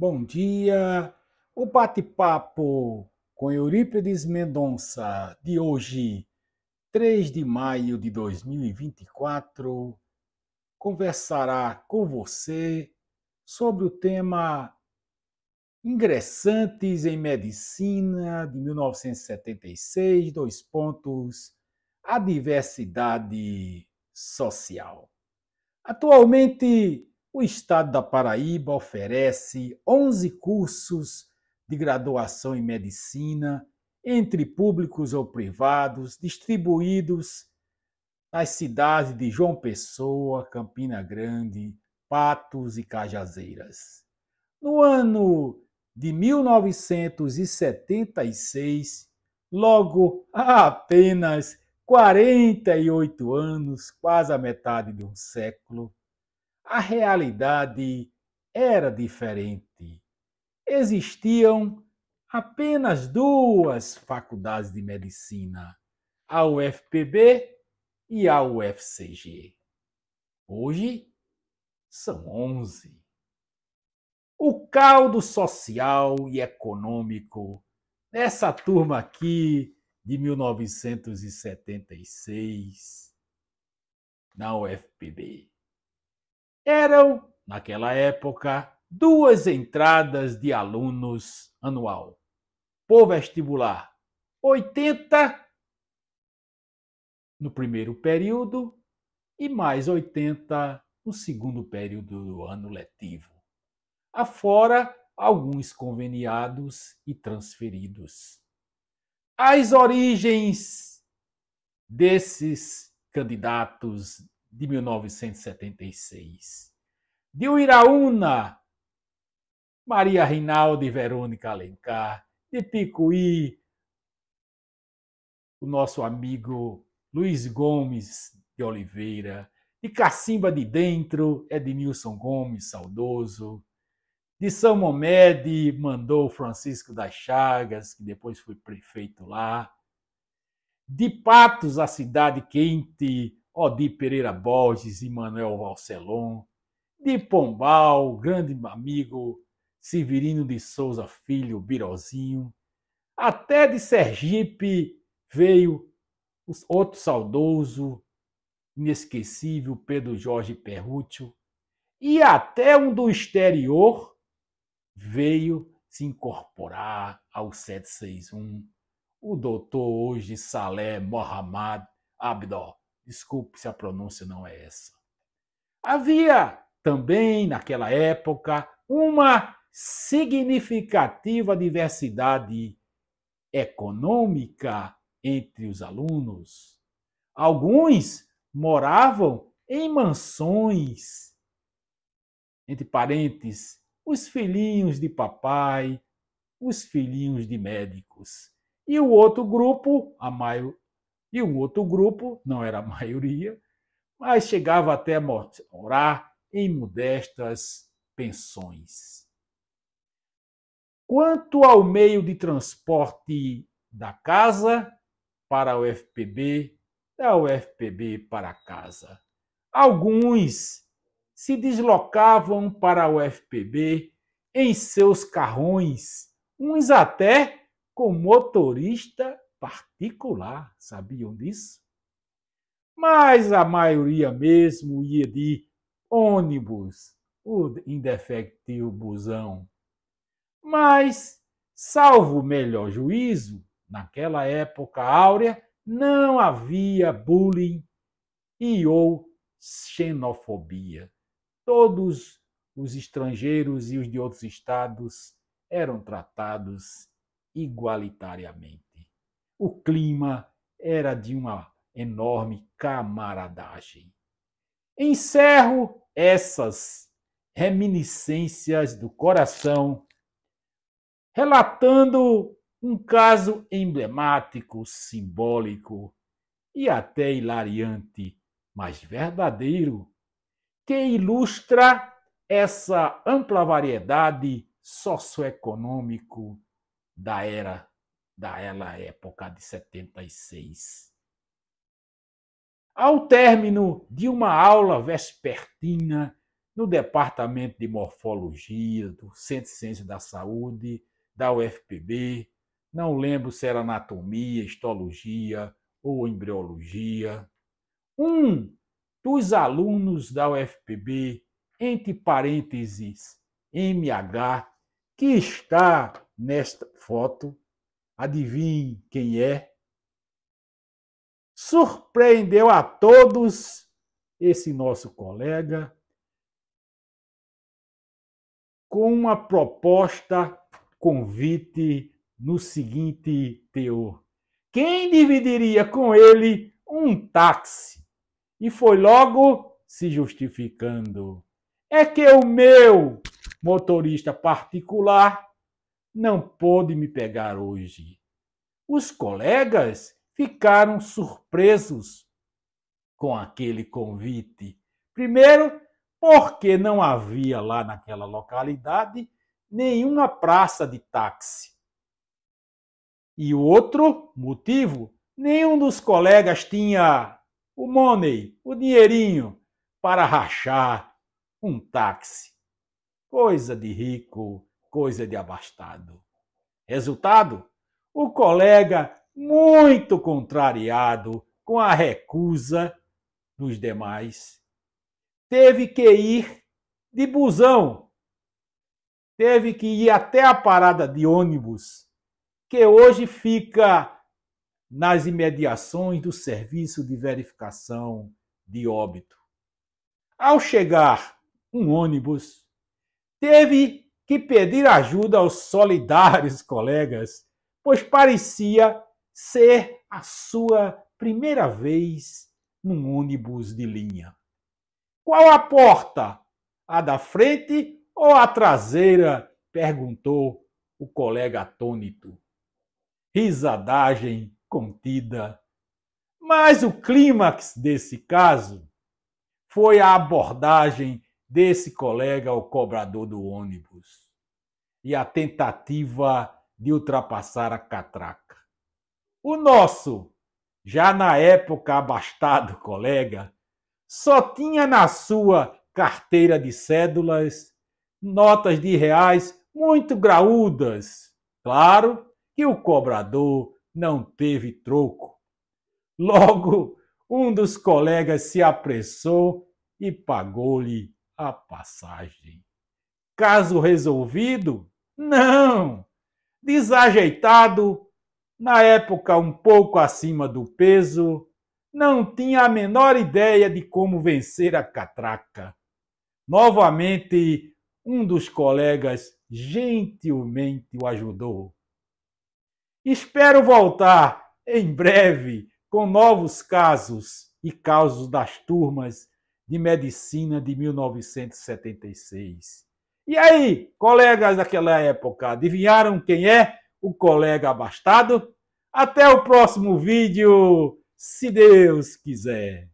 Bom dia! O bate-papo com Eurípides Mendonça de hoje, 3 de maio de 2024, conversará com você sobre o tema Ingressantes em Medicina de 1976, dois pontos, a diversidade social. Atualmente, o Estado da Paraíba oferece 11 cursos de graduação em medicina, entre públicos ou privados, distribuídos nas cidades de João Pessoa, Campina Grande, Patos e Cajazeiras. No ano de 1976, logo há apenas 48 anos, quase a metade de um século, a realidade era diferente. Existiam apenas duas faculdades de medicina, a UFPB e a UFCG. Hoje são 11. O caldo social e econômico dessa turma aqui de 1976 na UFPB eram, naquela época, duas entradas de alunos anual. Por vestibular, 80 no primeiro período e mais 80 no segundo período do ano letivo. Afora alguns conveniados e transferidos. As origens desses candidatos de 1976. De Uiraúna, Maria Rinalda e Verônica Alencar. De Picuí, o nosso amigo Luiz Gomes de Oliveira. De Cacimba de Dentro, Edmilson Gomes, saudoso. De São Momede, mandou Francisco das Chagas, que depois foi prefeito lá. De Patos, a cidade quente, Odir Pereira Borges e Manuel Valcelon. De Pombal, grande amigo Severino de Souza Filho, Birozinho. Até de Sergipe veio outro saudoso, inesquecível, Pedro Jorge Perrúcio. E até um do exterior veio se incorporar ao 761, o doutor hoje Saleh Mohammad Abdo. Desculpe se a pronúncia não é essa. Havia também, naquela época, uma significativa diversidade econômica entre os alunos. Alguns moravam em mansões, entre parentes, os filhinhos de papai, os filhinhos de médicos. E o outro grupo, não era a maioria, mas chegava até a morar em modestas pensões. Quanto ao meio de transporte da casa para a UFPB, da UFPB para casa, alguns se deslocavam para a UFPB em seus carrões, uns até com motorista particular, sabiam disso? Mas a maioria mesmo ia de ônibus, o indefectível busão. Mas, salvo o melhor juízo, naquela época áurea, não havia bullying e ou xenofobia. Todos os estrangeiros e os de outros estados eram tratados igualitariamente. O clima era de uma enorme camaradagem. Encerro essas reminiscências do coração relatando um caso emblemático, simbólico e até hilariante, mas verdadeiro, que ilustra essa ampla variedade socioeconômico da época de 76. Ao término de uma aula vespertina no Departamento de Morfologia, do Centro de Ciências da Saúde, da UFPB. Não lembro se era anatomia, histologia ou embriologia. Um dos alunos da UFPB, entre parênteses MH, que está nesta foto, adivinhe quem é? Surpreendeu a todos esse nosso colega com uma proposta, convite no seguinte teor: quem dividiria com ele um táxi? E foi logo se justificando: é que o meu motorista particular não pôde me pegar hoje. Os colegas ficaram surpresos com aquele convite. Primeiro, porque não havia lá naquela localidade nenhuma praça de táxi. E o outro motivo, nenhum dos colegas tinha o money, o dinheirinho, para rachar um táxi. Coisa de rico, coisa de abastado. Resultado? O colega, muito contrariado com a recusa dos demais, teve que ir de busão, teve que ir até a parada de ônibus, que hoje fica nas imediações do serviço de verificação de óbito. Ao chegar um ônibus, teve que pedir ajuda aos solidários colegas, pois parecia ser a sua primeira vez num ônibus de linha. Qual a porta? A da frente ou a traseira? Perguntou o colega atônito. Risadagem contida. Mas o clímax desse caso foi a abordagem desse colega ao cobrador do ônibus e a tentativa de ultrapassar a catraca. O nosso, já na época abastado colega, só tinha na sua carteira de cédulas notas de reais muito graúdas. Claro que o cobrador não teve troco. Logo, um dos colegas se apressou e pagou-lhe a passagem. Caso resolvido? Não! Desajeitado, na época um pouco acima do peso, não tinha a menor ideia de como vencer a catraca. Novamente, um dos colegas gentilmente o ajudou. Espero voltar em breve com novos casos e causos das turmas de medicina de 1976. E aí, colegas daquela época, adivinharam quem é o colega abastado? Até o próximo vídeo, se Deus quiser.